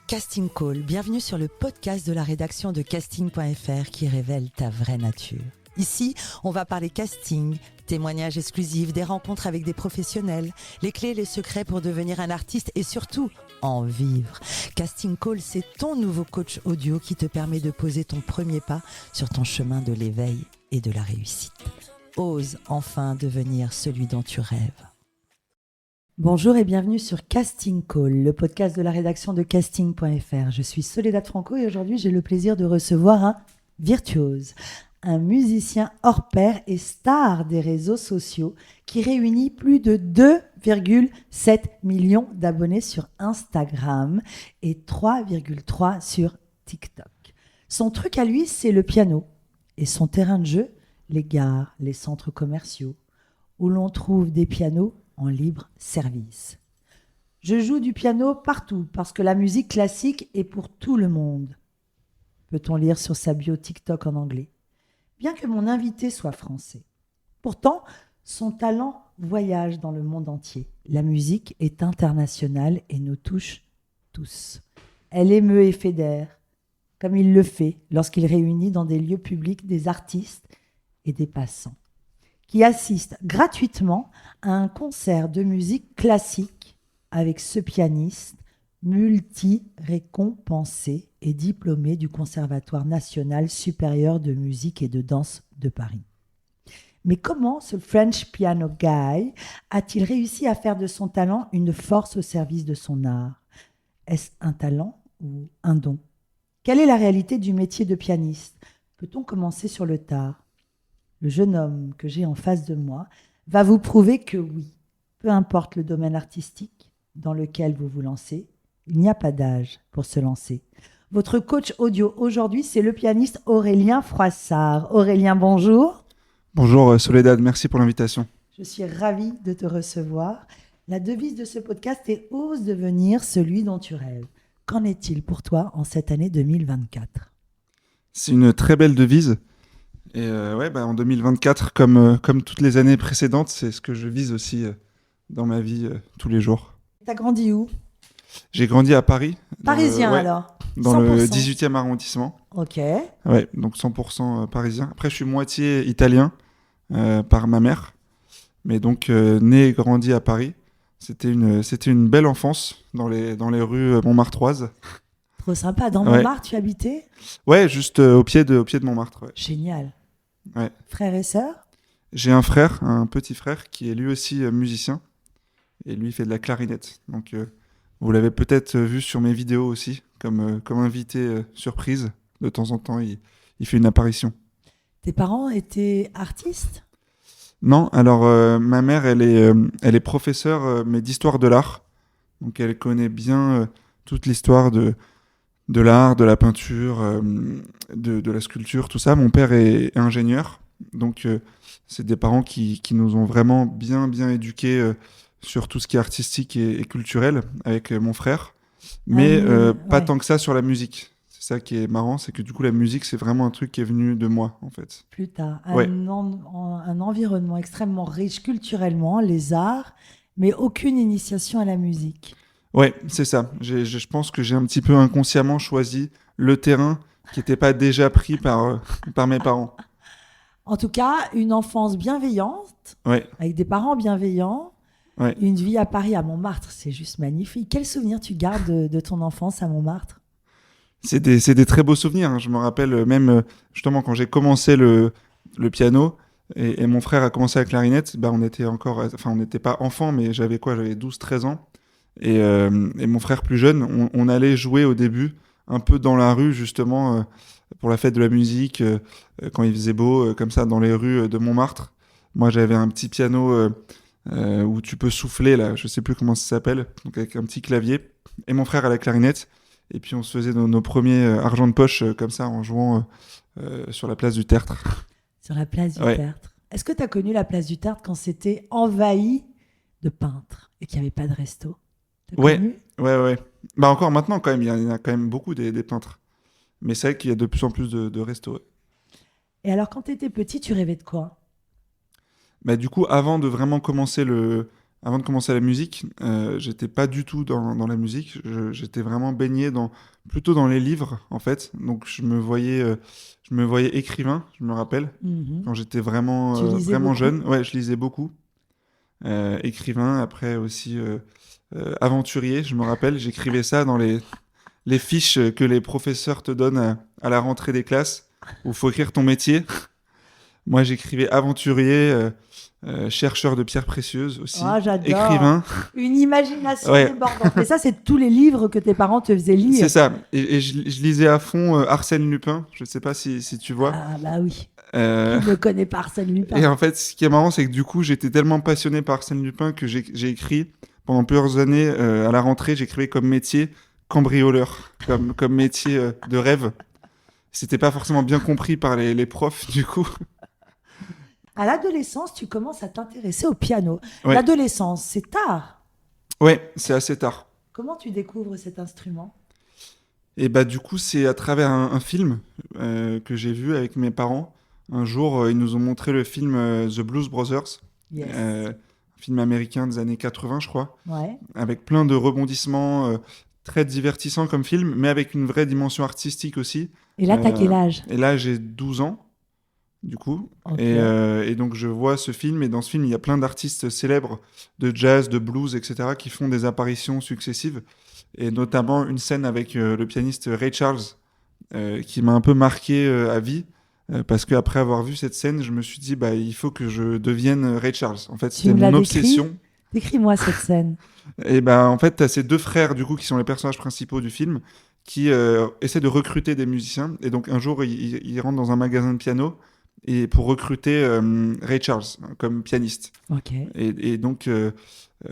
Casting Call, bienvenue sur le podcast de la rédaction de casting.fr qui révèle ta vraie nature. Ici, on va parler casting, témoignages exclusifs, des rencontres avec des professionnels, les clés et les secrets pour devenir un artiste et surtout, en vivre. Casting Call, c'est ton nouveau coach audio qui te permet de poser ton premier pas sur ton chemin de l'éveil et de la réussite. Ose enfin devenir celui dont tu rêves. Bonjour et bienvenue sur Casting Call, le podcast de la rédaction de casting.fr. Je suis Soledad Franco et aujourd'hui j'ai le plaisir de recevoir un virtuose, un musicien hors pair et star des réseaux sociaux qui réunit plus de 2,7 millions d'abonnés sur Instagram et 3,3 sur TikTok. Son truc à lui, c'est le piano et son terrain de jeu, les gares, les centres commerciaux, où l'on trouve des pianos en libre service. Je joue du piano partout parce que la musique classique est pour tout le monde. Peut-on lire sur sa bio TikTok en anglais, bien que mon invité soit français. Pourtant, son talent voyage dans le monde entier. La musique est internationale et nous touche tous. Elle émeut et fédère, comme il le fait lorsqu'il réunit dans des lieux publics des artistes et des passants qui assistent gratuitement à un concert de musique classique avec ce pianiste multi-récompensé et diplômé du Conservatoire national supérieur de musique et de danse de Paris. Mais comment ce French piano guy a-t-il réussi à faire de son talent une force au service de son art ? Est-ce un talent ou un don ? Quelle est la réalité du métier de pianiste ? Peut-on commencer sur le tard ? Le jeune homme que j'ai en face de moi va vous prouver que oui, peu importe le domaine artistique dans lequel vous vous lancez, il n'y a pas d'âge pour se lancer. Votre coach audio aujourd'hui, c'est le pianiste Aurélien Froissart. Aurélien, bonjour. Bonjour Soledad, merci pour l'invitation. Je suis ravie de te recevoir. La devise de ce podcast est « Ose devenir celui dont tu rêves ». Qu'en est-il pour toi en cette année 2024 ? C'est une très belle devise. Et en 2024, comme toutes les années précédentes, c'est ce que je vise aussi dans ma vie tous les jours. T'as grandi où ? J'ai grandi à Paris. Parisien alors ? Dans 100%. le 18e arrondissement. Ok. Ouais, donc 100% parisien. Après, je suis moitié italien par ma mère. Mais donc, né et grandi à Paris. C'était une belle enfance dans les rues montmartroises. Trop sympa. Dans Montmartre, tu habitais ? Ouais, juste au pied de Montmartre. Ouais. Génial. Ouais. Frères et sœurs ? J'ai un frère, un petit frère, qui est lui aussi musicien. Et lui, il fait de la clarinette. Donc, vous l'avez peut-être vu sur mes vidéos aussi, comme invité surprise. De temps en temps, il fait une apparition. Tes parents étaient artistes ? Non, alors ma mère, elle est professeure, mais d'histoire de l'art. Donc, elle connaît bien toute l'histoire de l'art, de la peinture, de la sculpture, tout ça. Mon père est ingénieur, donc c'est des parents qui nous ont vraiment bien éduqués sur tout ce qui est artistique et culturel avec mon frère, mais pas tant que ça sur la musique. C'est ça qui est marrant, c'est que du coup la musique c'est vraiment un truc qui est venu de moi en fait. Plus tard, un environnement extrêmement riche culturellement, les arts, mais aucune initiation à la musique. Ouais, c'est ça. Je pense que j'ai un petit peu inconsciemment choisi le terrain qui n'était pas déjà pris par mes parents. En tout cas, une enfance bienveillante, avec des parents bienveillants, une vie à Paris, à Montmartre, c'est juste magnifique. Quels souvenirs tu gardes de ton enfance à Montmartre ? C'est des très beaux souvenirs. Hein. Je me rappelle même justement quand j'ai commencé le piano et mon frère a commencé la clarinette, on n'était pas enfants, mais j'avais 12-13 ans. Et mon frère plus jeune, on allait jouer au début un peu dans la rue justement pour la fête de la musique quand il faisait beau comme ça dans les rues de Montmartre. Moi j'avais un petit piano où tu peux souffler là, je sais plus comment ça s'appelle, donc avec un petit clavier, et mon frère à la clarinette, et puis on se faisait nos premiers argent de poche comme ça en jouant sur la place du Tertre. Sur la place du Tertre. Est-ce que tu as connu la place du Tertre quand c'était envahi de peintres et qu'il n'y avait pas de resto ? Ouais. Encore maintenant, quand même, il y en a quand même beaucoup des peintres. Mais c'est vrai qu'il y a de plus en plus de restos. Ouais. Et alors, quand tu étais petit, tu rêvais de quoi ? Du coup, avant de vraiment commencer avant de commencer la musique, j'étais pas du tout dans la musique. J'étais vraiment baigné plutôt dans les livres, en fait. Donc, je me voyais écrivain, je me rappelle, Mhm. quand j'étais vraiment, Tu lisais vraiment beaucoup? jeune. Ouais, je lisais beaucoup. Écrivain, après aussi aventurier, je me rappelle. J'écrivais ça dans les fiches que les professeurs te donnent à la rentrée des classes, où il faut écrire ton métier. Moi, j'écrivais aventurier, chercheur de pierres précieuses aussi, Oh, j'adore. écrivain. Une imagination Ouais, débordante. Mais ça, c'est tous les livres que tes parents te faisaient c'est lire. ça. Et je lisais à fond Arsène Lupin. Je ne sais pas si tu vois. Ah, bah oui. Euh, Qui ne connaît pas Arsène et Lupin? en fait, ce qui est marrant, c'est que du coup, j'étais tellement passionné par Arsène Lupin que j'ai écrit pendant plusieurs années à la rentrée, j'écrivais comme métier cambrioleur, comme métier de rêve. C'était pas forcément bien compris par les profs, du coup. À l'adolescence, tu commences à t'intéresser au piano. Ouais, L'adolescence, c'est tard. ouais, c'est assez tard. Comment tu découvres cet instrument? Et bah du coup, c'est à travers un film que j'ai vu avec mes parents. Un jour, ils nous ont montré le film The Blues Brothers, Yes. un film américain des années 80, je crois, Ouais. avec plein de rebondissements, très divertissant comme film, mais avec une vraie dimension artistique aussi. Et là, t'as quel âge? Et là, j'ai 12 ans, du coup, Ok. et donc je vois ce film, et dans ce film, il y a plein d'artistes célèbres de jazz, de blues, etc., qui font des apparitions successives, et notamment une scène avec le pianiste Ray Charles, qui m'a un peu marqué à vie. Parce qu'après avoir vu cette scène, je me suis dit, bah, il faut que je devienne Ray Charles. En fait, Tu c'était me l'as mon décrit? obsession. Décris-moi cette scène. Et ben, en fait, tu as ces deux frères, du coup, qui sont les personnages principaux du film, qui essaient de recruter des musiciens. Et donc, un jour, ils rentrent dans un magasin de piano et pour recruter Ray Charles comme pianiste. Ok. Et donc,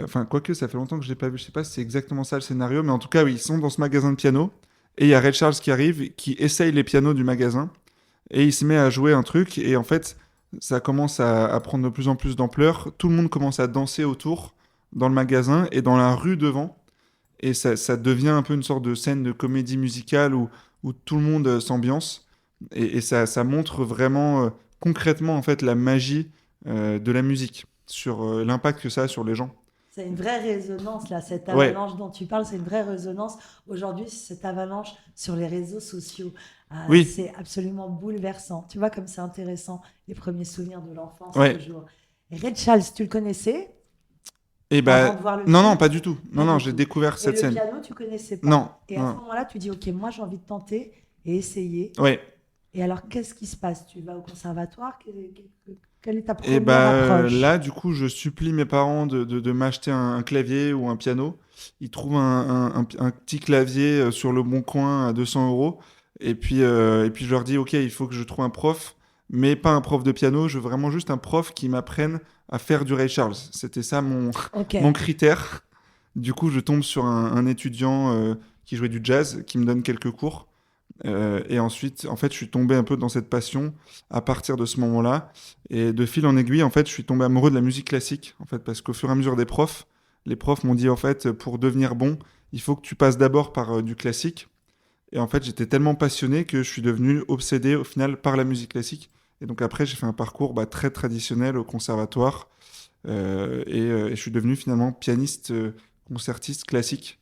enfin, quoique, ça fait longtemps que je l'ai pas vu. Je sais pas si c'est exactement ça le scénario, mais en tout cas, oui, ils sont dans ce magasin de piano. Et il y a Ray Charles qui arrive, qui essaye les pianos du magasin. Et il se met à jouer un truc. Et en fait, ça commence à prendre de plus en plus d'ampleur. Tout le monde commence à danser autour dans le magasin et dans la rue devant. Et ça devient un peu une sorte de scène de comédie musicale où tout le monde s'ambiance. Et ça montre vraiment concrètement en fait la magie de la musique sur l'impact que ça a sur les gens. C'est une vraie résonance, là, cette Ouais, avalanche dont tu parles, c'est une vraie résonance. Aujourd'hui, cette avalanche sur les réseaux sociaux, oui, c'est absolument bouleversant. Tu vois comme c'est intéressant, les premiers souvenirs de l'enfance, ouais. toujours. Et Ray Charles, tu le connaissais Et avant ben de voir le non, non, film? pas du tout. Non, Pas non, du j'ai tout. découvert Et cette le scène. piano, tu connaissais Non, pas. Et à ce non. moment-là, tu dis, OK, moi, j'ai envie de tenter et essayer. Ouais. Et alors, qu'est-ce qui se passe? Tu vas au conservatoire? Quelle est ta Et première bah approche? là, du coup, je supplie mes parents de m'acheter un clavier ou un piano. Ils trouvent un petit clavier sur le bon coin à 200 euros. Et puis je leur dis, OK, il faut que je trouve un prof, mais pas un prof de piano. Je veux vraiment juste un prof qui m'apprenne à faire du Ray Charles. C'était ça OK. mon critère. Du coup, je tombe sur un étudiant qui jouait du jazz, qui me donne quelques cours. Et ensuite, en fait, je suis tombé un peu dans cette passion à partir de ce moment-là. Et de fil en aiguille, en fait, je suis tombé amoureux de la musique classique, en fait, parce qu'au fur et à mesure des profs, les profs m'ont dit, en fait, pour devenir bon, il faut que tu passes d'abord par du classique. Et en fait, j'étais tellement passionné que je suis devenu obsédé au final par la musique classique. Et donc après, j'ai fait un parcours bah, très traditionnel au conservatoire. Et je suis devenu finalement pianiste, concertiste classique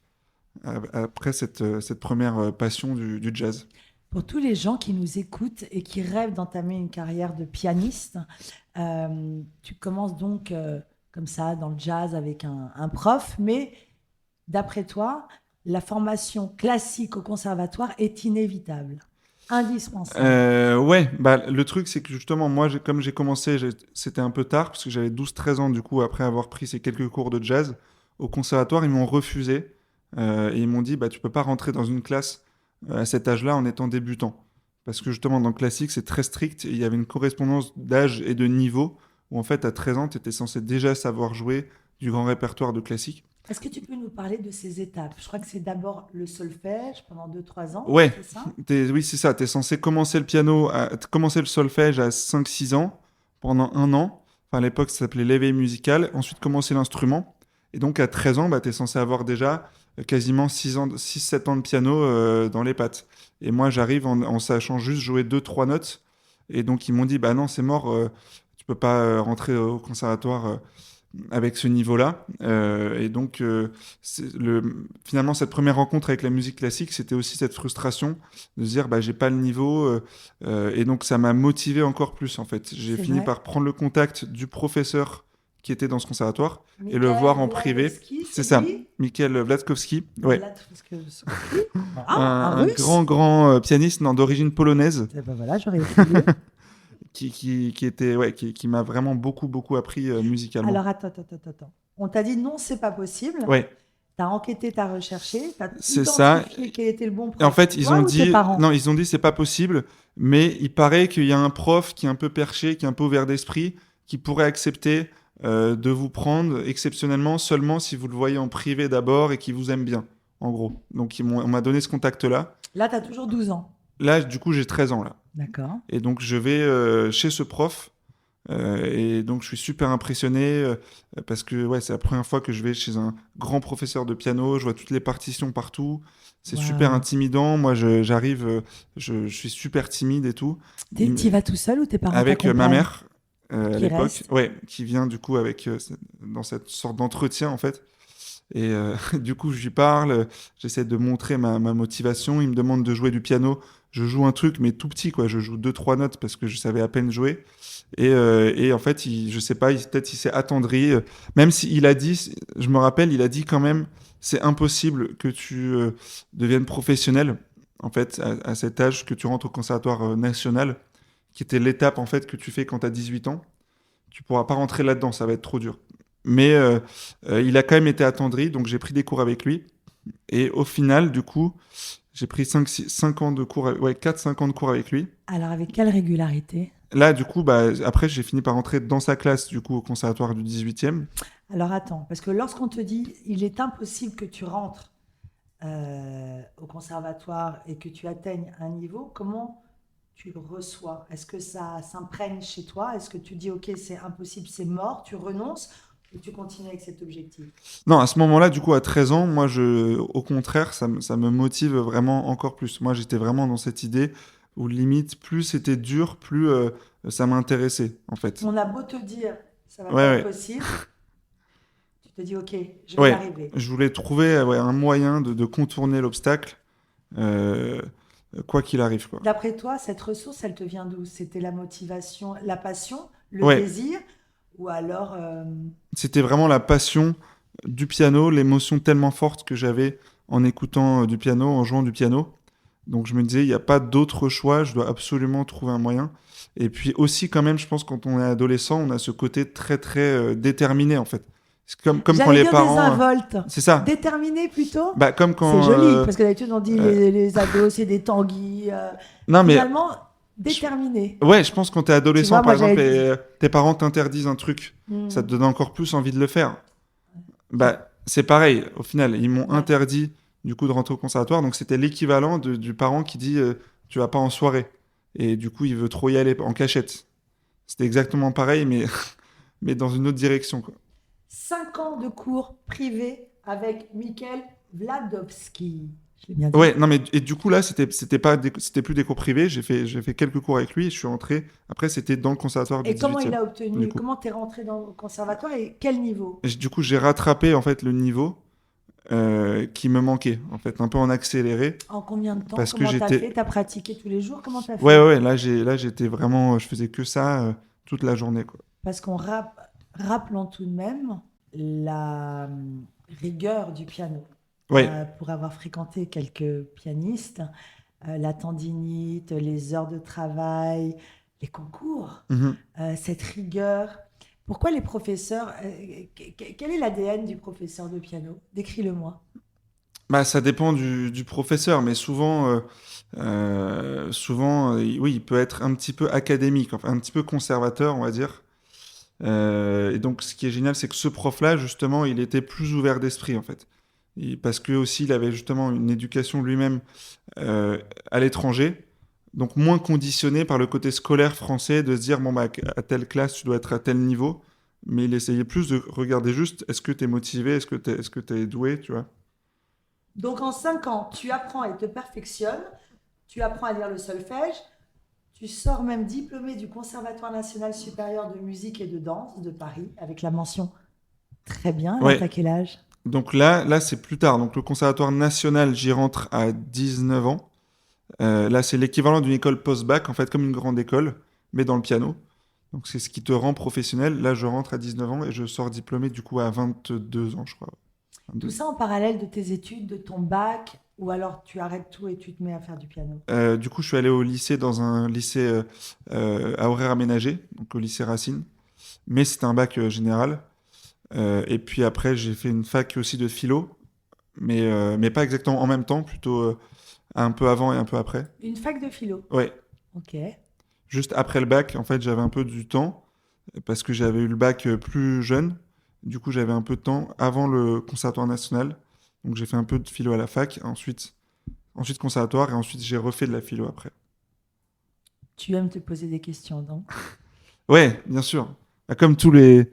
après cette première passion du jazz. Pour tous les gens qui nous écoutent et qui rêvent d'entamer une carrière de pianiste, tu commences donc comme ça dans le jazz avec un prof, mais d'après toi, la formation classique au conservatoire est inévitable, indispensable. Ouais, bah, le truc, c'est que justement, moi, comme j'ai commencé, c'était un peu tard, parce que j'avais 12 13 ans, du coup, après avoir pris ces quelques cours de jazz. Au conservatoire, ils m'ont refusé. Et ils m'ont dit, bah, tu peux pas rentrer dans une classe à cet âge-là en étant débutant. Parce que justement, dans le classique, c'est très strict. Et il y avait une correspondance d'âge et de niveau, où en fait, à 13 ans, tu étais censé déjà savoir jouer du grand répertoire de classique. Est-ce que tu peux nous parler de ces étapes? Je crois que c'est d'abord le solfège pendant 2 3 ans, Ouais, c'est ça? oui, c'est ça. Tu es censé commencer le piano, commencer le solfège à 5 6 ans, pendant un an. Enfin, à l'époque, ça s'appelait l'éveil musical. Ensuite, commencer l'instrument. Et donc, à 13 ans, bah, tu es censé avoir déjà quasiment 7 ans de piano dans les pattes. Et moi, j'arrive en sachant juste jouer deux, trois notes. Et donc, ils m'ont dit, bah non, c'est mort, tu peux pas rentrer au conservatoire. avec ce niveau-là. Et donc, finalement, cette première rencontre avec la musique classique, c'était aussi cette frustration de se dire, bah, j'ai pas le niveau. Et donc, ça m'a motivé encore plus, en fait. J'ai C'est fini vrai. par prendre le contact du professeur qui était dans ce conservatoire et le voir en privé. Vladovski, C'est c'est ça, lui? Mikhail Vladkovski. Ouais. Vladovski. Ah, un Un russe? grand pianiste d'origine polonaise Eh ben voilà, j'aurais essayé. qui m'a vraiment beaucoup appris musicalement. Alors, attends. On t'a dit non, c'est pas possible. Ouais, T'as enquêté, t'as recherché, t'as c'est ça. identifié quel était le bon Et en prof. fait, Toi ou tes parents? ils ont dit c'est pas possible, mais il paraît qu'il y a un prof qui est un peu perché, qui est un peu ouvert d'esprit, qui pourrait accepter de vous prendre exceptionnellement seulement si vous le voyez en privé d'abord et qu'il vous aime bien, en gros. Donc on m'a donné ce contact-là. Là, t'as toujours 12 ans. Là, du coup, j'ai 13 ans là. D'accord. Et donc je vais chez ce prof. Et donc je suis super impressionné parce que ouais, c'est la première fois que je vais chez un grand professeur de piano, je vois toutes les partitions partout, c'est super Waouh. intimidant, moi j'arrive, je suis super timide et tout. T'y vas tout seul ou tes parents Avec ma t'accompagnent? mère à Qui l'époque, reste? ouais, qui vient du coup avec dans cette sorte d'entretien en fait. Et du coup, je lui parle, j'essaie de montrer ma motivation. Il me demande de jouer du piano. Je joue un truc, mais tout petit, quoi. Je joue 2, 3 notes parce que je savais à peine jouer. Et en fait, je sais pas, peut-être il s'est attendri. Même s'il a dit, je me rappelle, il a dit quand même, c'est impossible que tu deviennes professionnel, en fait, à cet âge, que tu rentres au conservatoire national, qui était l'étape, en fait, que tu fais quand tu as 18 ans. Tu pourras pas rentrer là-dedans, ça va être trop dur. Mais il a quand même été attendri, donc j'ai pris des cours avec lui. Et au final, du coup, j'ai pris 5 ans de cours, ouais, 4-5 ans de cours avec lui. Alors, avec quelle régularité? Là, du coup, bah, après, j'ai fini par rentrer dans sa classe, du coup, au conservatoire du 18e. Alors, attends, parce que lorsqu'on te dit il est impossible que tu rentres au conservatoire et que tu atteignes un niveau, comment tu le reçois? Est-ce que ça s'imprègne chez toi? Est-ce que tu dis ok, c'est impossible, c'est mort, tu renonces ou tu continues avec cet objectif? Non, à ce moment-là, du coup, à 13 ans, moi, au contraire, ça me motive vraiment encore plus. Moi, j'étais vraiment dans cette idée où limite, plus c'était dur, plus ça m'intéressait, en fait. On a beau te dire ça va Ouais, pas être ouais. possible, tu te dis ok, je vais y Ouais, arriver. je voulais trouver ouais, un moyen de contourner l'obstacle, euh, quoi qu'il arrive, quoi. D'après toi, cette ressource, elle te vient d'où? C'était la motivation, la passion, le Ouais, désir ou alors c'était vraiment la passion du piano, l'émotion tellement forte que j'avais en écoutant du piano, en jouant du piano. Donc je me disais, il n'y a pas d'autre choix, je dois absolument trouver un moyen. Et puis aussi, quand même, je pense quand on est adolescent, on a ce côté très déterminé, en fait. C'est comme quand j'allais les dire parents... désinvolte. c'est ça. Déterminé plutôt? Bah, comme C'est quand... joli, parce que d'habitude on dit euh, les ados, c'est des tanguis. non, mais Finalement, je- déterminé. ouais, je pense quand t'es Tu adolescent, vois, par moi exemple, j'avais et dit. tes parents t'interdisent un truc, ça te Hmm, donne encore plus envie de le faire. tu- Bah, c'est pareil. Au final, ils m'ont ouais. interdit du coup de rentrer au conservatoire, donc c'était l'équivalent du parent qui dit tu vas pas en soirée. Et du coup, il veut trop y aller en cachette. C'était exactement pareil, mais, mais dans une autre direction, quoi. 5 ans de cours privés avec Mikhail Vladovski. Je l'ai bien dit. Ouais, non, mais et du coup, là, c'était plus des cours privés. J'ai fait quelques cours avec lui et je suis rentré. Après, c'était dans le conservatoire du Et comment il 18e, a du obtenu, coup. comment t'es rentré dans le conservatoire et quel niveau? Du coup, j'ai rattrapé en fait le niveau qui me manquait, en fait, un peu en accéléré, En combien de temps? parce que Comment t'as fait? j'étais. T'as pratiqué tous les jours? Comment t'as Ouais, fait? ouais, là, j'étais vraiment. Je faisais que ça toute la journée, quoi. Parce rappelons tout de même la rigueur du piano. Ouais. Pour avoir fréquenté quelques pianistes, la tendinite, les heures de travail, les concours, Mhm. cette rigueur. Pourquoi les professeurs, quel est l'ADN du professeur de piano? Décris-le-moi. Bah, ça dépend du professeur, mais oui, il peut être un petit peu académique, enfin, un petit peu conservateur, on va dire. Et donc, ce qui est génial, c'est que ce prof-là, justement, il était plus ouvert d'esprit, en fait. Parce que aussi, il avait justement une éducation lui-même euh, à l'étranger, donc moins conditionné par le côté scolaire français, de se dire, bon, bah, à telle classe, tu dois être à tel niveau. Mais il essayait plus de regarder juste, est-ce que tu es motivé, est-ce que tu es doué, tu vois. Donc en 5 ans, tu apprends et te perfectionnes, tu apprends à lire le solfège, tu sors même diplômé du Conservatoire national supérieur de musique et de danse de Paris avec la mention Très bien. Là, Ouais. t'as quel âge? Donc là, c'est plus tard. Donc le conservatoire national, j'y rentre à 19 ans. Là, c'est l'équivalent d'une école post-bac, en fait, comme une grande école, mais dans le piano. Donc c'est ce qui te rend professionnel. Là, je rentre à 19 ans et je sors diplômé du coup à 22 ans, je crois. Tout 22. ça en parallèle de tes études, de ton bac, ou alors tu arrêtes tout et tu te mets à faire du piano? Du coup, je suis allé au lycée, dans un lycée à horaire aménagé, donc au lycée Racine. Mais c'était un bac général. Et puis après, j'ai fait une fac aussi de philo, mais pas exactement en même temps, plutôt un peu avant et un peu après. Une fac de philo. Ouais, Ok. juste après le bac, en fait, j'avais un peu du temps parce que j'avais eu le bac plus jeune. Du coup, j'avais un peu de temps avant le conservatoire national. Donc, j'ai fait un peu de philo à la fac, ensuite conservatoire, et ensuite j'ai refait de la philo après. Tu aimes te poser des questions, donc. Ouais, bien sûr. Bah, comme tous les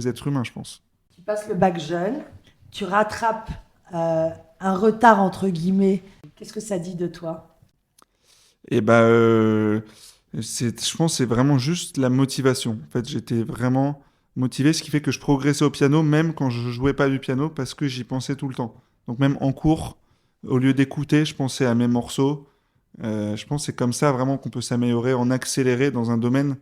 êtres humains, je pense. Tu passes le bac jeune, tu rattrapes un retard entre guillemets. Qu'est-ce que ça dit de toi? Et bah, je pense que c'est vraiment juste la motivation. En fait, j'étais vraiment motivé, ce qui fait que je progressais au piano, même quand je jouais pas du piano, parce que j'y pensais tout le temps. Donc même en cours, au lieu d'écouter, je pensais à mes morceaux. Je pense que c'est comme ça vraiment qu'on peut s'améliorer, en accélérer dans un domaine.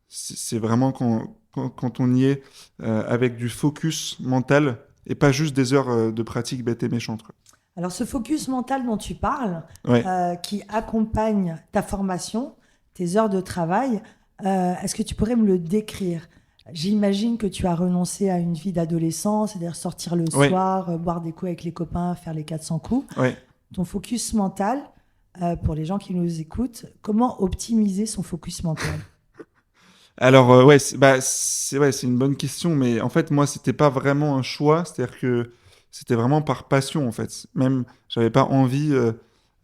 C'est vraiment quand on y est avec du focus mental et pas juste des heures de pratique bêtes et méchantes, quoi. Alors ce focus mental dont tu parles, Ouais. qui accompagne ta formation, tes heures de travail, est-ce que tu pourrais me le décrire? J'imagine que tu as renoncé à une vie d'adolescent, c'est-à-dire sortir le Ouais. soir, boire des coups avec les copains, faire les 400 coups. Ouais. Ton focus mental, pour les gens qui nous écoutent, comment optimiser son focus mental? Alors, ouais, c'est une bonne question, mais en fait, moi, c'était pas vraiment un choix, c'est-à-dire que c'était vraiment par passion, en fait. Même, j'avais pas envie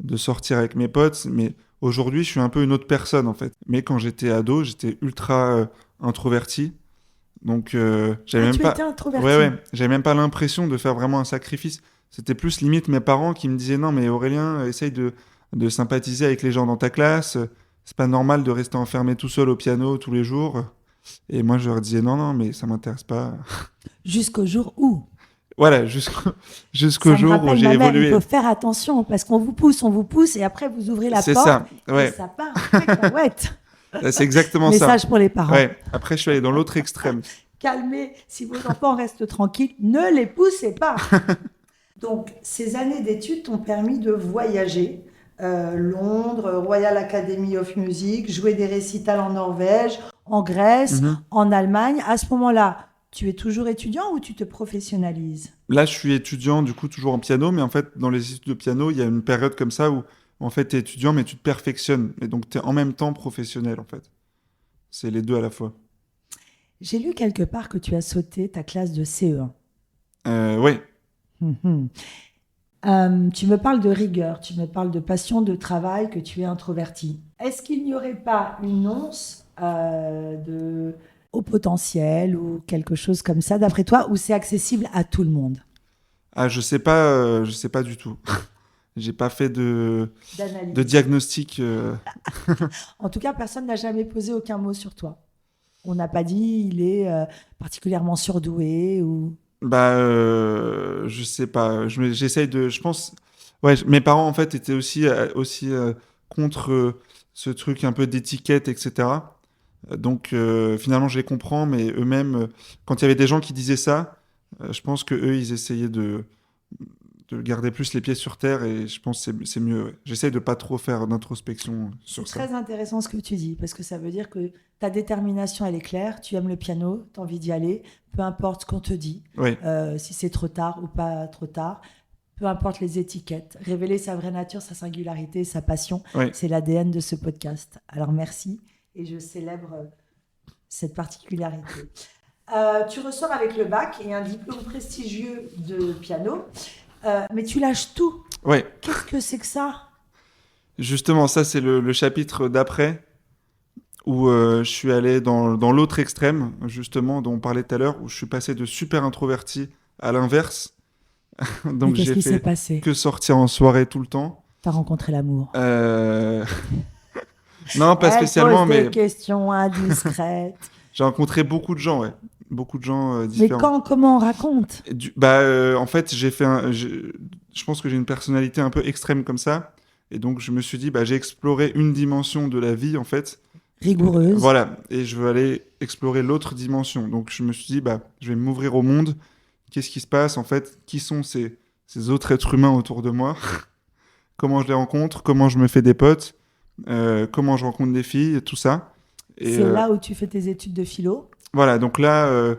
de sortir avec mes potes, mais aujourd'hui, je suis un peu une autre personne, en fait. Mais quand j'étais ado, j'étais ultra introverti, donc j'avais Ah, même tu pas, étais ouais, introverti. ouais, j'avais même pas l'impression de faire vraiment un sacrifice. C'était plus limite mes parents qui me disaient non, mais Aurélien, essaye de sympathiser avec les gens dans ta classe. C'est pas normal de rester enfermé tout seul au piano tous les jours. Et moi, je leur disais non, non, mais ça m'intéresse pas. Jusqu'au jour où. Voilà, jusqu'au Ça me jour où rappelle j'ai ma mère, il évolué. faut faire attention parce qu'on vous pousse et après vous ouvrez la C'est porte ça, et ouais. ça part en cacahuète. C'est exactement ça. Message pour les parents. Ouais. Après, je suis allé dans l'autre extrême. Calmez, si vos enfants restent tranquilles, ne les poussez pas. Donc, ces années d'études t'ont permis de voyager. Londres, Royal Academy of Music, jouer des récitals en Norvège, en Grèce, Mhm. en Allemagne. À ce moment-là, tu es toujours étudiant ou tu te professionnalises? Là, je suis étudiant, du coup, toujours en piano, mais en fait, dans les études de piano, il y a une période comme ça où, en fait, tu es étudiant, mais tu te perfectionnes. Et donc, tu es en même temps professionnel, en fait. C'est les deux à la fois. J'ai lu quelque part que tu as sauté ta classe de CE1. Ouais. Mhm. Tu me parles de rigueur, tu me parles de passion de travail, que tu es introverti. Est-ce qu'il n'y aurait pas une once de haut potentiel ou quelque chose comme ça, d'après toi, où c'est accessible à tout le monde? Ah, je sais pas du tout. J'ai pas fait de D'analyse. diagnostic. En tout cas, personne n'a jamais posé aucun mot sur toi. On n'a pas dit il est particulièrement surdoué ou... Bah, je sais pas. J'essaye de. Je pense. Ouais, mes parents en fait étaient aussi contre ce truc un peu d'étiquette, etc. Donc finalement, je les comprends, mais eux-mêmes, quand il y avait des gens qui disaient ça, je pense que eux, ils essayaient de garder plus les pieds sur terre, et je pense que c'est mieux. Ouais. J'essaye de pas trop faire d'introspection C'est sur ça. très intéressant ce que tu dis, parce que ça veut dire que ta détermination, elle est claire, tu aimes le piano, tu as envie d'y aller, peu importe ce qu'on te dit, Ouais, si c'est trop tard ou pas trop tard, peu importe les étiquettes. Révéler sa vraie nature, sa singularité, sa passion, ouais. c'est l'ADN de ce podcast. Alors merci, et je célèbre cette particularité. Tu ressors avec le bac et un diplôme prestigieux de piano, mais tu lâches tout. Ouais. Qu'est-ce que c'est que ça? Justement, ça, c'est le chapitre d'après, où je suis allé dans l'autre extrême, justement, dont on parlait tout à l'heure, où je suis passé de super introverti à l'inverse. Mais Donc qu'est-ce j'ai qui s'est fait passé? que sortir en soirée tout le temps. T'as rencontré l'amour. Euh, Non, pas Elle pose spécialement, des mais questions indiscrètes. j'ai rencontré beaucoup de gens, ouais. beaucoup de gens Mais différents. comment on raconte? En fait, je pense que j'ai une personnalité un peu extrême comme ça. Et donc, je me suis dit, j'ai exploré une dimension de la vie, en fait. Rigoureuse. Voilà. Et je veux aller explorer l'autre dimension. Donc, je me suis dit, je vais m'ouvrir au monde. Qu'est-ce qui se passe, en fait? Qui sont ces autres êtres humains autour de moi? Comment je les rencontre? Comment je me fais des potes? Comment je rencontre des filles? Tout ça. Et C'est là où tu fais tes études de philo. voilà. Donc là,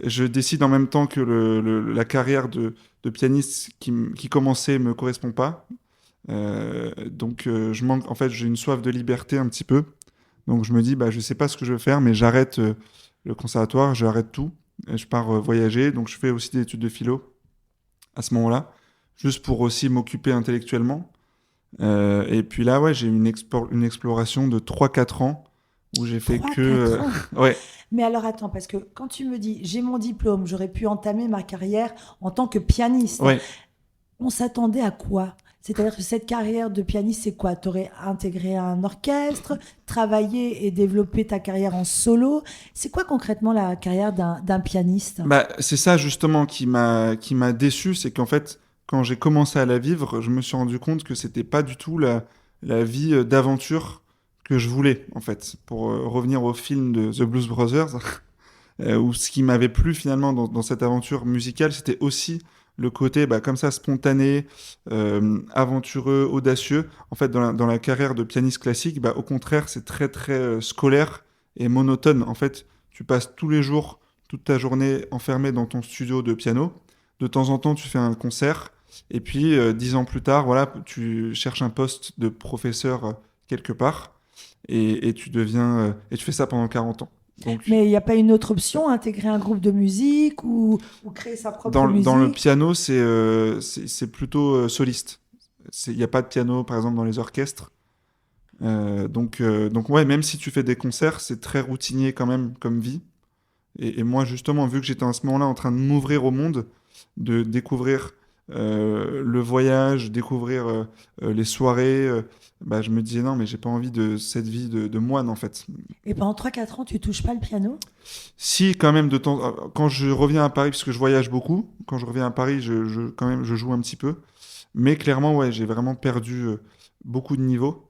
je décide en même temps que la carrière de pianiste qui commençait me correspond pas. Donc je manque, en fait, j'ai une soif de liberté un petit peu. Donc je me dis, je sais pas ce que je veux faire, mais j'arrête le conservatoire, j'arrête tout. Et je pars voyager, donc je fais aussi des études de philo à ce moment-là, juste pour aussi m'occuper intellectuellement. Et puis là, ouais, j'ai eu une exploration de 3-4 ans où j'ai fait Trois, que... quatre ans. ouais, Mais alors attends, parce que quand tu me dis j'ai mon diplôme, j'aurais pu entamer ma carrière en tant que pianiste. ouais. On s'attendait à quoi? C'est-à-dire que cette carrière de pianiste, c'est quoi? Tu aurais intégré un orchestre, travaillé et développé ta carrière en solo. C'est quoi concrètement la carrière d'un pianiste? C'est ça justement qui m'a déçu, c'est qu'en fait, quand j'ai commencé à la vivre, je me suis rendu compte que c'était pas du tout la vie d'aventure que je voulais, en fait. Pour revenir au film de The Blues Brothers, où ce qui m'avait plu finalement dans cette aventure musicale, c'était aussi le côté comme ça spontané, aventureux, audacieux. En fait, dans la carrière de pianiste classique, au contraire, c'est très très scolaire et monotone. En fait, tu passes tous les jours, toute ta journée enfermé dans ton studio de piano. De temps en temps, tu fais un concert. Et puis, 10 ans plus tard, voilà, tu cherches un poste de professeur quelque part. Et tu deviens, et tu fais ça pendant 40 ans. Donc, Mais il n'y a pas une autre option, intégrer un groupe de musique ou créer sa propre dans le musique? piano, c'est plutôt soliste. Il n'y a pas de piano, par exemple, dans les orchestres. Donc ouais, même si tu fais des concerts, c'est très routinier quand même comme vie. Et moi, justement, vu que j'étais à ce moment-là en train de m'ouvrir au monde, de découvrir le voyage, découvrir les soirées, je me disais non, mais j'ai pas envie de cette vie de moine en fait. Et pendant 3 4 ans, tu touches pas le piano? Si, quand même, quand je reviens à Paris, parce que je voyage beaucoup, quand je reviens à Paris, quand même, je joue un petit peu. Mais clairement, ouais, j'ai vraiment perdu beaucoup de niveaux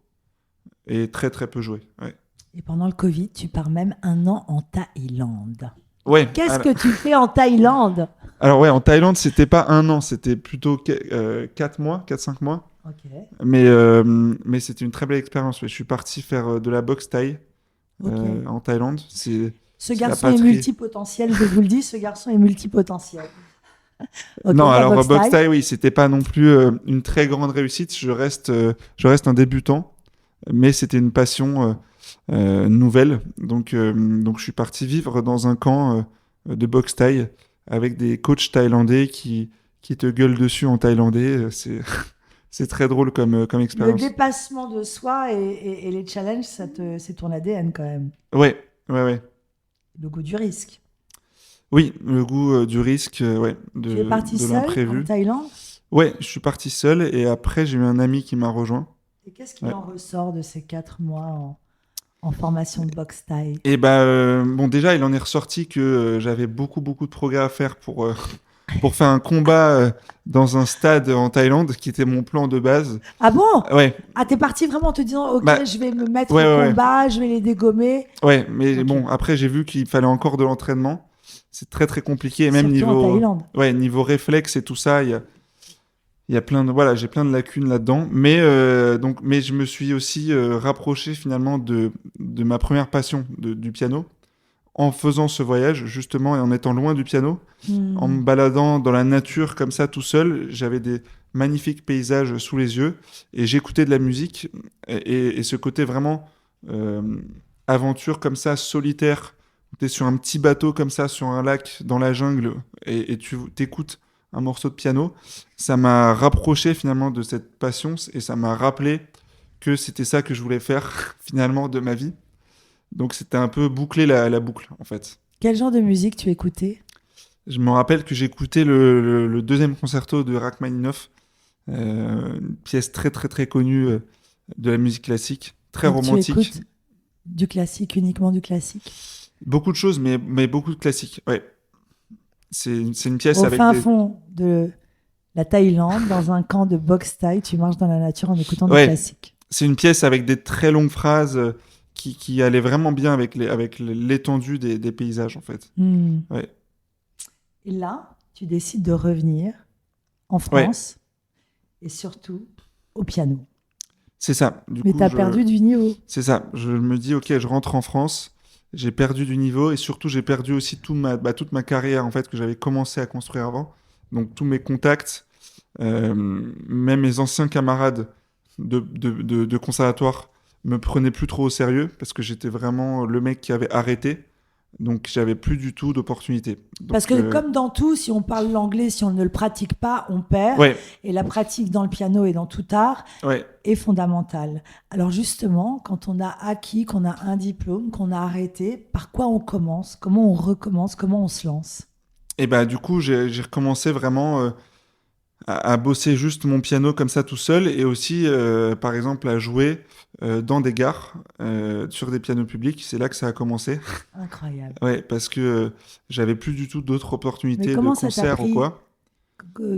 et très très peu joué. Ouais. Et pendant le Covid, tu pars même 1 an en Thaïlande. Ouais. Qu'est-ce que tu fais en Thaïlande? Alors ouais, en Thaïlande, c'était pas un an, c'était plutôt 4 mois, 4-5 mois. Ok, Mais c'était une très belle expérience. Ouais. Je suis parti faire de la boxe thaï ok. en Thaïlande. Ce C'est la garçon est patrie. multipotentiel, je vous le dis, ce garçon est multipotentiel. Ok, Non, la alors boxe boxe thaï. thaï, oui, c'était pas non plus une très grande réussite. Je reste un débutant, mais c'était une passion nouvelle. Donc je suis parti vivre dans un camp de boxe thaï avec des coachs thaïlandais qui te gueulent dessus en thaïlandais. C'est très drôle comme Le expérience. dépassement de soi et les challenges, c'est ton ADN quand même. Ouais, ouais, ouais. Le goût du risque. Oui, le goût du risque, ouais, Tu es parti de seul en l'imprévu. Thaïlande? Ouais, je suis parti seul et après j'ai eu un ami qui m'a rejoint. Et qu'est-ce qui Ouais. en ressort de ces 4 mois en formation de boxe thaï? Et bon, déjà, il en est ressorti que j'avais beaucoup, beaucoup de progrès à faire pour faire un combat dans un stade en Thaïlande, qui était mon plan de base. Ah bon? Ouais, Ah, t'es parti vraiment en te disant, ok, bah, je vais me mettre ouais, au ouais, ouais. combat, je vais les dégommer. Ouais, mais Ok. bon, après, j'ai vu qu'il fallait encore de l'entraînement. C'est très, très compliqué. Et même Surtout en Thaïlande. niveau réflexe et tout ça, il y a voilà, j'ai plein de lacunes là-dedans. Mais je me suis aussi rapproché finalement de ma première passion, du piano, en faisant ce voyage, justement, et en étant loin du piano. En me Hmm. baladant dans la nature comme ça tout seul, j'avais des magnifiques paysages sous les yeux et j'écoutais de la musique et ce côté vraiment euh, aventure comme ça, solitaire. Tu es sur un petit bateau comme ça, sur un lac, dans la jungle et tu t'écoutes un morceau de piano. Ça m'a rapproché finalement de cette passion et ça m'a rappelé que c'était ça que je voulais faire finalement de ma vie. Donc c'était un peu boucler la boucle en fait. Quel genre de musique tu écoutais? Je me rappelle que j'écoutais le deuxième concerto de Rachmaninoff, une pièce très très très connue de la musique classique, très Donc tu romantique. écoutes du classique, uniquement du classique? Beaucoup de choses, mais beaucoup de classiques. Ouais. C'est une pièce Au avec fin des. fond de la Thaïlande, dans un camp de boxe thaï, tu marches dans la nature en écoutant des Ouais, classiques. c'est une pièce avec des très longues phrases qui allaient vraiment bien avec l'étendue des paysages, en fait. Hmm. Ouais. Et là, tu décides de revenir en Ouais, France et surtout au piano. c'est ça. Du Mais tu coup, as perdu du niveau. c'est ça. Je me dis, ok, je rentre en France. J'ai perdu du niveau et surtout, j'ai perdu aussi toute ma carrière, en fait, que j'avais commencé à construire avant. Donc, tous mes contacts, même mes anciens camarades de conservatoire me prenaient plus trop au sérieux parce que j'étais vraiment le mec qui avait arrêté. Donc, j'avais plus du tout d'opportunités. Parce Donc, que comme dans tout, si on parle l'anglais, si on ne le pratique pas, on perd. ouais, Et la pratique dans le piano et dans tout art ouais. est fondamentale. Alors justement, quand on a acquis, qu'on a un diplôme, qu'on a arrêté, par quoi on commence? Comment on recommence? Comment on se lance? Et bah, du coup, j'ai recommencé vraiment à bosser juste mon piano comme ça tout seul et aussi, par exemple, à jouer dans des gares sur des pianos publics. C'est là que ça a commencé. Incroyable. Ouais, parce que j'avais plus du tout d'autres Mais opportunités de comment ça t'a concert ou pris? quoi.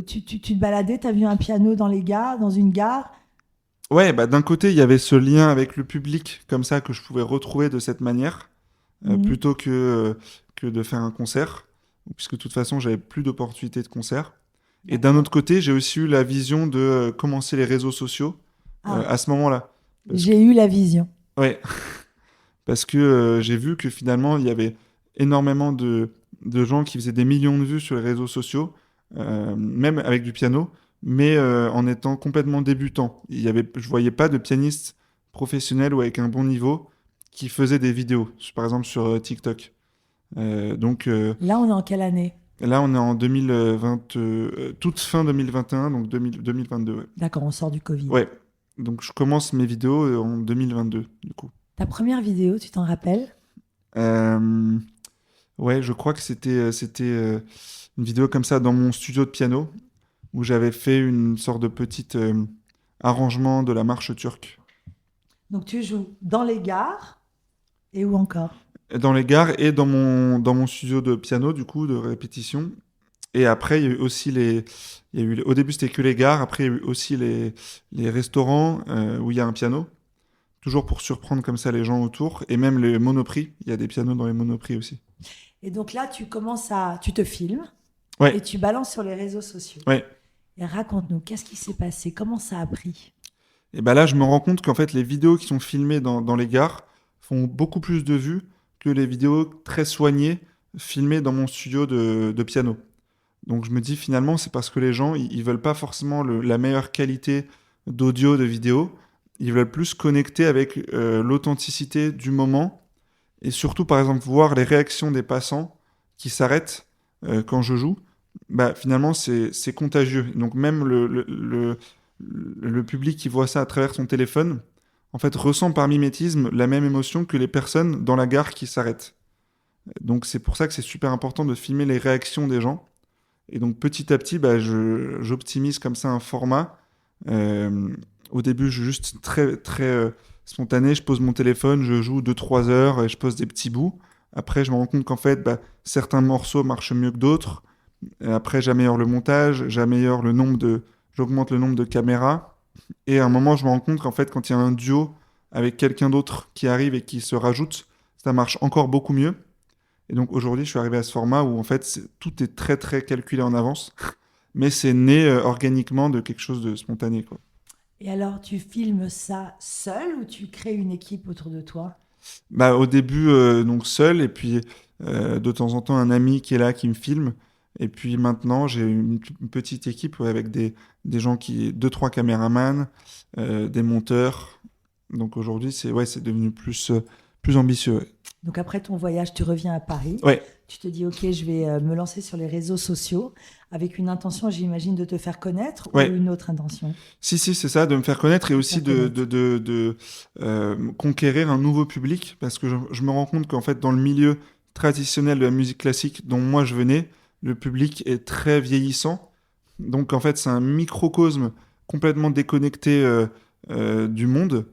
Tu te baladais, tu as vu un piano dans les gares, dans une gare? Ouais, bah d'un côté, il y avait ce lien avec le public comme ça que je pouvais retrouver de cette manière, Mhm. plutôt que de faire un concert, puisque de toute façon, j'avais plus d'opportunités de concert. Et d'un D'accord. autre côté, j'ai aussi eu la vision de commencer les réseaux sociaux Ah, à ce moment-là. Parce que, j'ai eu la vision. ouais, parce que j'ai vu que finalement, il y avait énormément de gens qui faisaient des millions de vues sur les réseaux sociaux, même avec du piano, mais en étant complètement débutant. Je voyais pas de pianiste professionnel ou avec un bon niveau qui faisait des vidéos, par exemple sur TikTok. Donc Là, on est en quelle année? là, on est en 2020, toute fin 2021, donc 2022. Ouais. D'accord, on sort du Covid. Ouais. Donc je commence mes vidéos en 2022, du coup. Ta première vidéo, tu t'en rappelles? Euh, Ouais, je crois que c'était une vidéo comme ça dans mon studio de piano où j'avais fait une sorte de petit arrangement de la marche turque. Donc tu joues dans les gares et où encore? Dans les gares et dans mon studio de piano, du coup, de répétition. Et après, il y a eu aussi au début, c'était que les gares. Après, il y a eu aussi les restaurants où il y a un piano. Toujours pour surprendre comme ça les gens autour. Et même les monoprix. Il y a des pianos dans les monoprix aussi. Et donc là, tu te filmes Ouais, et tu balances sur les réseaux sociaux. ouais. Et raconte-nous, qu'est-ce qui s'est passé? Comment ça a pris? Et ben là, je me rends compte qu'en fait, les vidéos qui sont filmées dans les gares font beaucoup plus de vues que les vidéos très soignées filmées dans mon studio de piano. Donc je me dis finalement, c'est parce que les gens, ils veulent pas forcément la meilleure qualité d'audio, de vidéo. Ils veulent plus connecter avec l'authenticité du moment et surtout, par exemple, voir les réactions des passants qui s'arrêtent quand je joue. Bah, finalement, c'est contagieux. Donc même le public qui voit ça à travers son téléphone, en fait, ressent par mimétisme la même émotion que les personnes dans la gare qui s'arrêtent. Donc c'est pour ça que c'est super important de filmer les réactions des gens. Et donc petit à petit, bah, j'optimise comme ça un format. Euh, Au début, je suis juste très, très spontané. Je pose mon téléphone, je joue 2 3 heures et je pose des petits bouts. Après, je me rends compte qu'en fait, bah, certains morceaux marchent mieux que d'autres. Et après, j'améliore le montage, j'augmente le nombre de caméras. Et à un moment, je me rends compte qu'en fait, quand il y a un duo avec quelqu'un d'autre qui arrive et qui se rajoute, ça marche encore beaucoup mieux. Et donc aujourd'hui, je suis arrivé à ce format où en fait, tout est très très calculé en avance, mais c'est né organiquement de quelque chose de spontané, quoi. Et alors, tu filmes ça seul ou tu crées une équipe autour de toi? Bah, au début, donc seul, et puis de temps en temps, un ami qui est là, qui me filme. Et puis maintenant, j'ai une petite équipe ouais, avec des gens deux, trois caméramans, des monteurs. Donc aujourd'hui, c'est devenu plus ambitieux. Ouais. Donc après ton voyage, tu reviens à Paris. Ouais. Tu te dis, OK, je vais me lancer sur les réseaux sociaux avec une intention, j'imagine, de te faire connaître ou Ouais. une autre intention? Si, c'est ça, de me faire connaître et Te aussi faire de, connaître. conquérir un nouveau public parce que je me rends compte qu'en fait, dans le milieu traditionnel de la musique classique dont moi je venais, le public est très vieillissant. Donc en fait, c'est un microcosme complètement déconnecté du monde.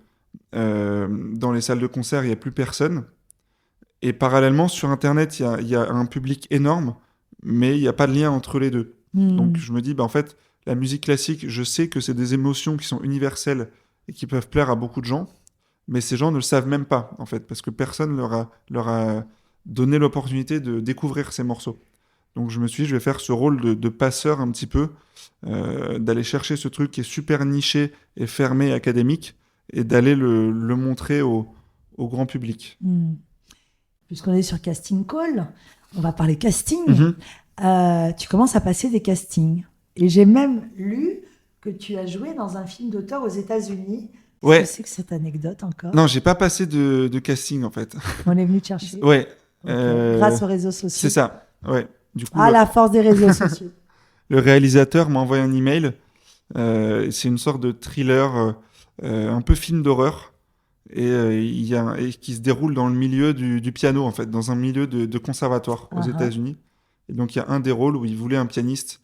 Dans les salles de concert, il n'y a plus personne. Et parallèlement, sur Internet, il y a un public énorme, mais il n'y a pas de lien entre les deux. Donc je me dis, en fait, la musique classique, je sais que c'est des émotions qui sont universelles et qui peuvent plaire à beaucoup de gens, mais ces gens ne le savent même pas, en fait, parce que personne leur a donné l'opportunité de découvrir ces morceaux. Donc je me suis dit, je vais faire ce rôle de passeur un petit peu, d'aller chercher ce truc qui est super niché et fermé, académique, et d'aller le montrer au grand public. Puisqu'on est sur Casting Call, on va parler casting. Tu commences à passer des castings. Et j'ai même lu que tu as joué dans un film d'auteur aux États-Unis. Ouais. Qu'est-ce que c'est que cette anecdote encore? Non, j'ai pas passé de casting en fait. On est venu te chercher. Ouais. Grâce aux réseaux sociaux. C'est ça. Ouais. Du coup, la force des réseaux sociaux. Le réalisateur m'a envoyé un email. C'est une sorte de thriller, un peu film d'horreur, et qui se déroule dans le milieu du piano en fait, dans un milieu de conservatoire aux États-Unis. Et donc il y a un des rôles où il voulait un pianiste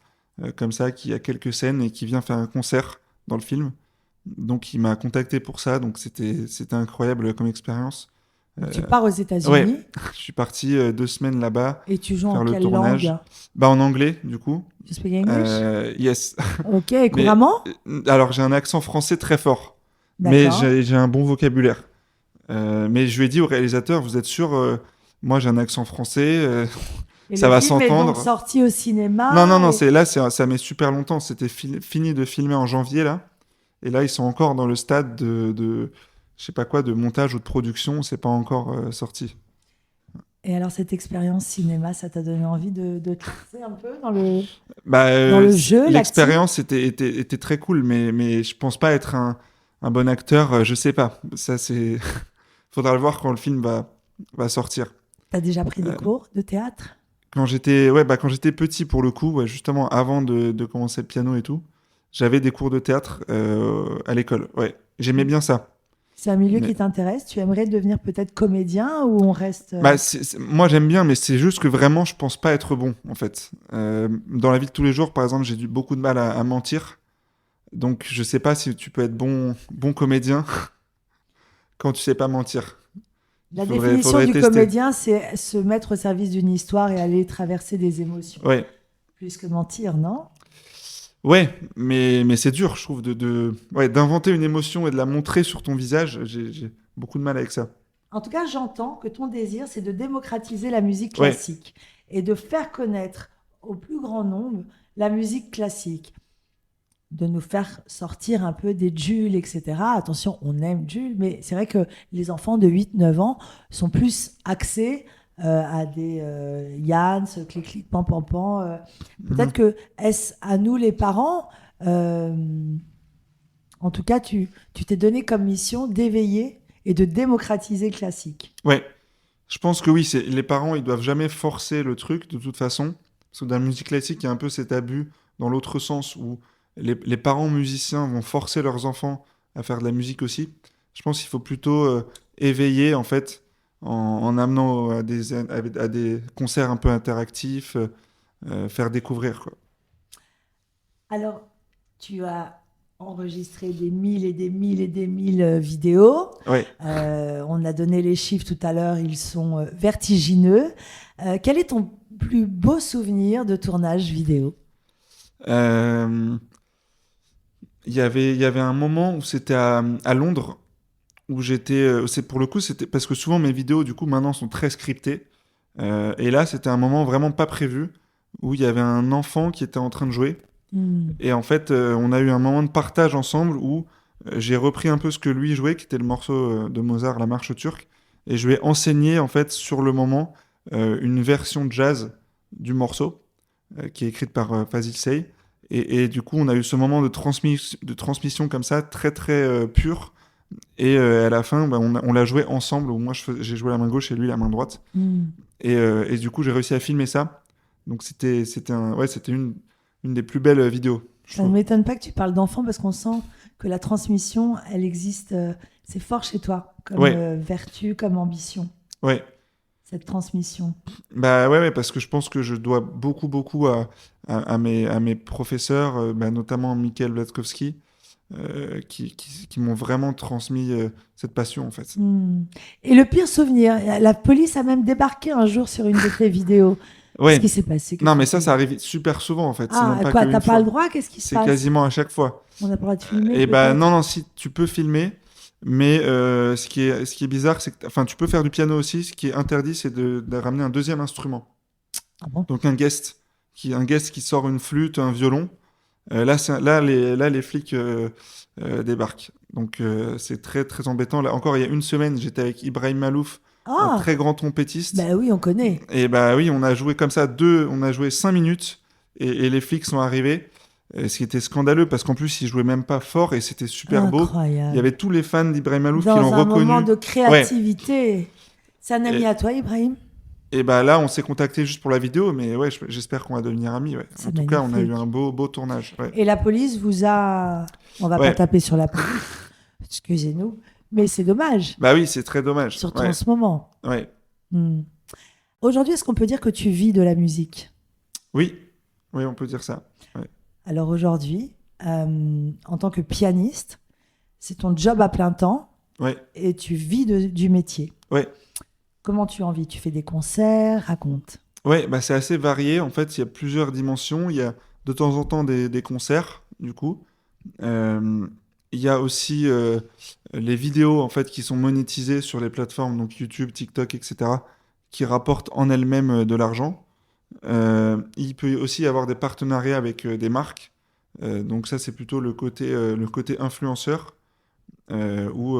comme ça qui a quelques scènes et qui vient faire un concert dans le film. Donc il m'a contacté pour ça. Donc c'était incroyable comme expérience. Tu pars aux États-Unis. Ouais, je suis parti 2 semaines là-bas. Et tu joues faire en le quelle tournage. langue? En anglais, du coup. Tu speak English? Yes. Ok, et couramment? Alors, j'ai un accent français très fort. D'accord. Mais j'ai un bon vocabulaire. Mais je lui ai dit au réalisateur, vous êtes sûr, moi j'ai un accent français, ça va s'entendre. Le film est donc sorti au cinéma? Non, ça met super longtemps. C'était fini de filmer en janvier, là. Et là, ils sont encore dans le stade de je sais pas quoi, de montage ou de production. C'est pas encore sorti. Et alors, cette expérience cinéma, ça t'a donné envie de te lancer un peu dans le jeu? L'expérience était très cool, mais je pense pas être un bon acteur. Je sais pas. Ça, c'est. Faudra le voir quand le film va sortir. T'as déjà pris des cours de théâtre? Quand j'étais petit, pour le coup, justement, avant de commencer le piano et tout, j'avais des cours de théâtre à l'école. Ouais, j'aimais bien ça. C'est un milieu qui t'intéresse? Tu aimerais devenir peut-être comédien ou on reste... Moi, j'aime bien, mais c'est juste que vraiment, je pense pas être bon, en fait. Dans la vie de tous les jours, par exemple, j'ai eu beaucoup de mal à mentir. Donc, je sais pas si tu peux être bon comédien quand tu sais pas mentir. La définition du comédien, c'est se mettre au service d'une histoire et aller traverser des émotions. Ouais. Plus que mentir, non? Ouais, mais c'est dur, je trouve, d'inventer une émotion et de la montrer sur ton visage. J'ai beaucoup de mal avec ça. En tout cas, j'entends que ton désir, c'est de démocratiser la musique classique et de faire connaître au plus grand nombre la musique classique. De nous faire sortir un peu des Jules, etc. Attention, on aime Jules, mais c'est vrai que les enfants de 8-9 ans sont plus axés à des Yann, clic clic pan pan pan. Peut-être que est-ce à nous les parents, en tout cas, tu t'es donné comme mission d'éveiller et de démocratiser le classique. Ouais, je pense que oui, les parents, ils doivent jamais forcer le truc de toute façon. Parce que dans la musique classique, il y a un peu cet abus dans l'autre sens où les parents musiciens vont forcer leurs enfants à faire de la musique aussi. Je pense qu'il faut plutôt éveiller, en fait, en amenant à des concerts un peu interactifs, faire découvrir, quoi. Alors, tu as enregistré des 1000 et des 1000 et des 1000 vidéos. Ouais. On a donné les chiffres tout à l'heure, ils sont vertigineux. Quel est ton plus beau souvenir de tournage vidéo? Il y avait un moment où c'était à Londres, où j'étais. Pour le coup, c'était parce que souvent mes vidéos, du coup, maintenant sont très scriptées. Et là, c'était un moment vraiment pas prévu, où il y avait un enfant qui était en train de jouer. Et en fait, on a eu un moment de partage ensemble où j'ai repris un peu ce que lui jouait, qui était le morceau de Mozart, la marche turque. Et je lui ai enseigné, en fait, sur le moment, une version jazz du morceau, qui est écrite par Fazil Say. Et du coup, on a eu ce moment de transmission comme ça, très très pur. Et à la fin, on l'a joué ensemble, où moi j'ai joué la main gauche et lui la main droite. Et du coup, j'ai réussi à filmer ça. Donc c'était une des plus belles vidéos. Ça ne m'étonne pas que tu parles d'enfant parce qu'on sent que la transmission, elle existe, c'est fort chez toi, comme vertu, comme ambition. Ouais. Cette transmission. Ouais, parce que je pense que je dois beaucoup à mes professeurs, notamment Michael Blatkowski, qui m'ont vraiment transmis cette passion en fait. Et le pire souvenir, la police a même débarqué un jour sur une de tes vidéos. Qu'est-ce qui Ouais, s'est passé? non mais ça arrive super souvent en fait, c'est même Ah, pas quoi, t'as qu'une pas le fois. droit? Qu'est-ce qui se C'est passe? quasiment à chaque fois. On n'a pas le droit de filmer, Et bah peut-être? non, non, si tu peux filmer, mais ce qui est bizarre, c'est que enfin tu peux faire du piano aussi. Ce qui est interdit, c'est de ramener un deuxième instrument. Ah bon? Donc un guest qui sort une flûte, un violon. Là, les flics débarquent. Donc c'est très très embêtant. Là encore, il y a une semaine, j'étais avec Ibrahim Malouf, un Ah, très grand trompettiste. bah oui, on connaît. Et bah oui, on a joué comme ça on a joué 5 minutes et les flics sont arrivés. Et ce qui était scandaleux parce qu'en plus ils jouaient même pas fort et c'était super beau. Il y Incroyable. avait tous les fans d'Ibrahim Malouf qui Dans l'ont un moment reconnu. de Ouais. créativité. C'est un ami Et, à toi, Ibrahim? et bah là, on s'est contacté juste pour la vidéo, mais ouais, j'espère qu'on va devenir amis. Ouais. En C'est tout cas, on a eu magnifique. un beau beau tournage. Ouais. Et la police vous a... On va pas Ouais. taper sur la police, excusez-nous, mais c'est dommage, Bah oui, c'est très dommage. surtout en Ouais. ce moment. Ouais. Hmm. Aujourd'hui, est-ce qu'on peut dire que tu vis de la musique? Oui. Oui, on peut dire ça. Ouais. Alors aujourd'hui, en tant que pianiste, c'est ton job à plein temps Ouais. et tu vis du métier. Ouais. Comment tu en vis? Tu fais des concerts? Raconte. Ouais, bah c'est assez varié. En fait, il y a plusieurs dimensions. Il y a de temps en temps des concerts, du coup. Euh, il y a aussi les vidéos en fait qui sont monétisées sur les plateformes, donc YouTube, TikTok, etc., qui rapportent en elles-mêmes de l'argent. Il peut aussi y avoir des partenariats avec des marques. Donc ça, c'est plutôt le côté influenceur, où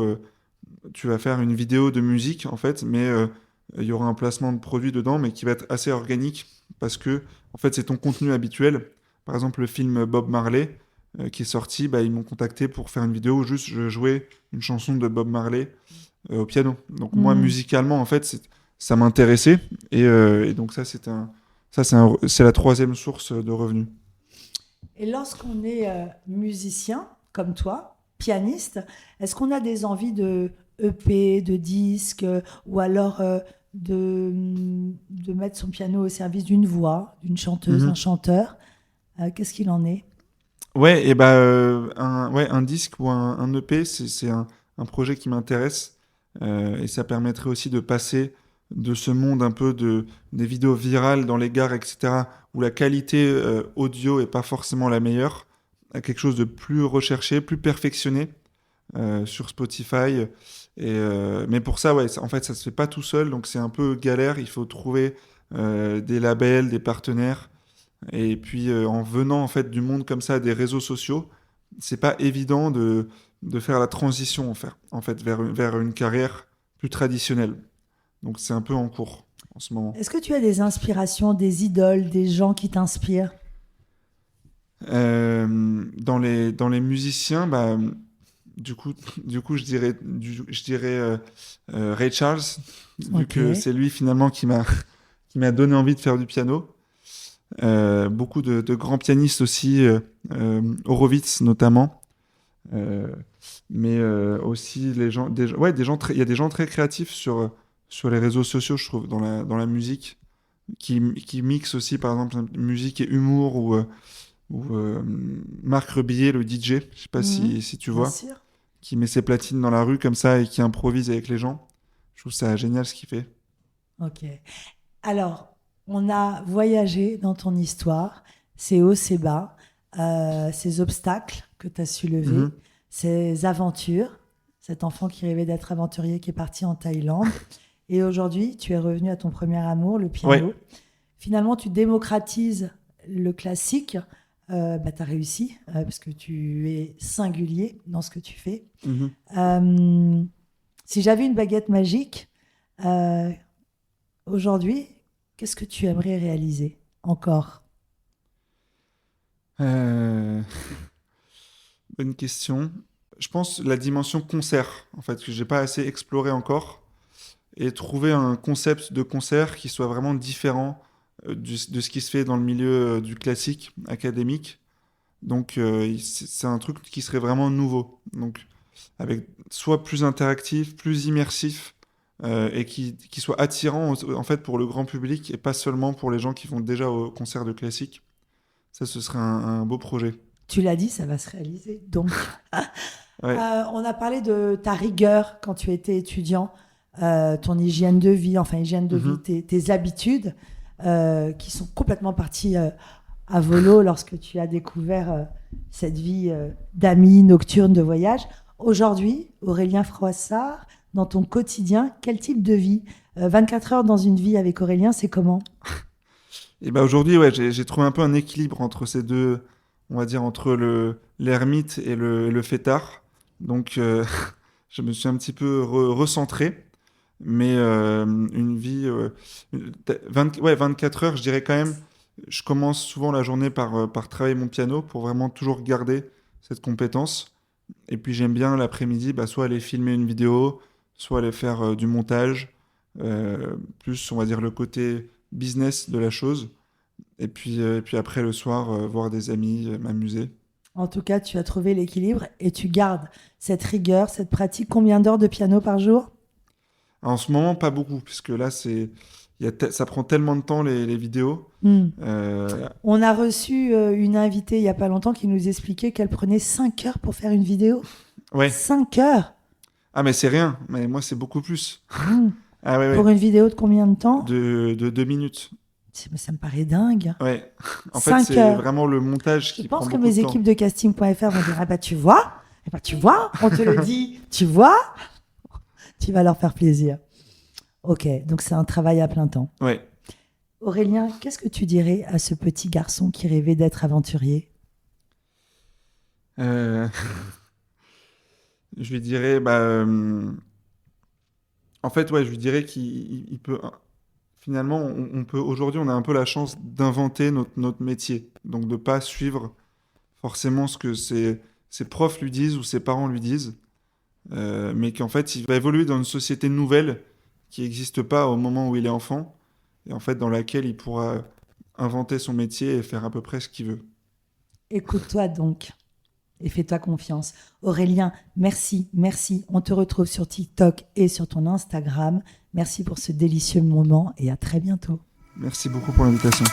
tu vas faire une vidéo de musique en fait, mais il y aura un placement de produit dedans, mais qui va être assez organique parce que en fait c'est ton contenu habituel. Par exemple, le film Bob Marley qui est sorti, bah, ils m'ont contacté pour faire une vidéo où juste je jouais une chanson de Bob Marley au piano. Donc moi Hmm. musicalement en fait ça m'intéressait et donc c'est la troisième source de revenus. Et lorsqu'on est musicien, comme toi, pianiste, est-ce qu'on a des envies de EP, de disques, ou alors de mettre son piano au service d'une voix, d'une chanteuse, un Mhm. chanteur? Qu'est-ce qu'il en est? Ouais, et bah, un disque ou un EP, c'est un projet qui m'intéresse. Et ça permettrait aussi de passer de ce monde un peu des vidéos virales dans les gares, etc., où la qualité audio est pas forcément la meilleure, à quelque chose de plus recherché, plus perfectionné sur Spotify. Mais pour ça, ouais, en fait, ça se fait pas tout seul, donc c'est un peu galère. Il faut trouver des labels, des partenaires. Et puis en venant en fait du monde comme ça, des réseaux sociaux, c'est pas évident de faire la transition en fait vers une carrière plus traditionnelle. Donc c'est un peu en cours en ce moment. Est-ce que tu as des inspirations, des idoles, des gens qui t'inspirent? Dans les musiciens, bah, du coup, je dirais Ray Charles, vu Ok. que c'est lui finalement qui m'a donné envie de faire du piano. Beaucoup de grands pianistes aussi, Horowitz notamment. Euh, mais aussi ouais, il y a des gens très créatifs sur les réseaux sociaux, je trouve, dans la musique, qui mixent aussi, par exemple, musique et humour, ou Marc Rebillet, le DJ, je sais pas Mhm. si tu Bien vois, sûr. qui met ses platines dans la rue comme ça et qui improvise avec les gens. Je trouve ça génial ce qu'il fait. Ok. Alors, on a voyagé dans ton histoire, ces hauts, ces bas, ces obstacles que tu as su lever, Mhm. ces aventures, cet enfant qui rêvait d'être aventurier qui est parti en Thaïlande. Et aujourd'hui, tu es revenu à ton premier amour, le Ouais. piano. Finalement, tu démocratises le classique. Bah, tu as réussi parce que tu es singulier dans ce que tu fais. Mhm. Euh, si j'avais une baguette magique, euh, aujourd'hui, qu'est-ce que tu aimerais réaliser encore? Euh, Bonne question. Je pense la dimension concert, en fait, que j'ai pas assez exploré encore, et trouver un concept de concert qui soit vraiment différent de ce qui se fait dans le milieu du classique académique. Donc, c'est un truc qui serait vraiment nouveau. Donc, avec soit plus interactif, plus immersif, et qui soit attirant en fait pour le grand public et pas seulement pour les gens qui vont déjà au concert de classique. Ça, ce serait un beau projet. Tu l'as dit, ça va se réaliser. Donc, Ouais. on a parlé de ta rigueur quand tu étais étudiant, ton hygiène de vie, Mhm. tes habitudes qui sont complètement parties à volo lorsque tu as découvert cette vie d'amis, nocturne, de voyage. Aujourd'hui, Aurélien Froissart, dans ton quotidien, quel type de vie 24 heures dans une vie avec Aurélien, c'est comment? Et bah aujourd'hui, ouais, j'ai trouvé un peu un équilibre entre ces deux, on va dire entre l'ermite et le fêtard. Donc, je me suis un petit peu recentré, mais une vie, 24 heures, je dirais quand même. Je commence souvent la journée par travailler mon piano pour vraiment toujours garder cette compétence. Et puis j'aime bien l'après-midi, bah, soit aller filmer une vidéo, soit aller faire du montage, plus on va dire le côté business de la chose. Et puis après le soir, voir des amis, m'amuser. En tout cas, tu as trouvé l'équilibre et tu gardes cette rigueur, cette pratique. Combien d'heures de piano par jour? En ce moment, pas beaucoup, puisque là, ça prend tellement de temps les vidéos. Hmm. Euh, On a reçu une invitée il n'y a pas longtemps qui nous expliquait qu'elle prenait 5 heures pour faire une vidéo. ouais. 5 heures. Ah, mais c'est rien. Mais moi, c'est beaucoup plus. Hmm. Ah, ouais, Pour ouais. une vidéo de combien de temps? De 2 minutes. Ça me paraît dingue. Ouais. En fait, 5 c'est heures. vraiment le montage Je qui prend pense que beaucoup de mes temps. équipes de casting.fr vont dire, ah bah tu vois, eh ben, tu vois, on te le dit, tu vois, tu vas leur faire plaisir. Ok, donc c'est un travail à plein temps. Ouais. Aurélien, qu'est-ce que tu dirais à ce petit garçon qui rêvait d'être aventurier? Euh, je lui dirais, bah, en fait, ouais, je lui dirais qu'il peut. Finalement, on peut aujourd'hui, on a un peu la chance d'inventer notre métier, donc de pas suivre forcément ce que ses profs lui disent ou ses parents lui disent, mais qu'en fait, il va évoluer dans une société nouvelle qui n'existe pas au moment où il est enfant, et en fait, dans laquelle il pourra inventer son métier et faire à peu près ce qu'il veut. Écoute-toi donc et fais-toi confiance. Aurélien, merci, merci. On te retrouve sur TikTok et sur ton Instagram. Merci pour ce délicieux moment et à très bientôt. Merci beaucoup pour l'invitation.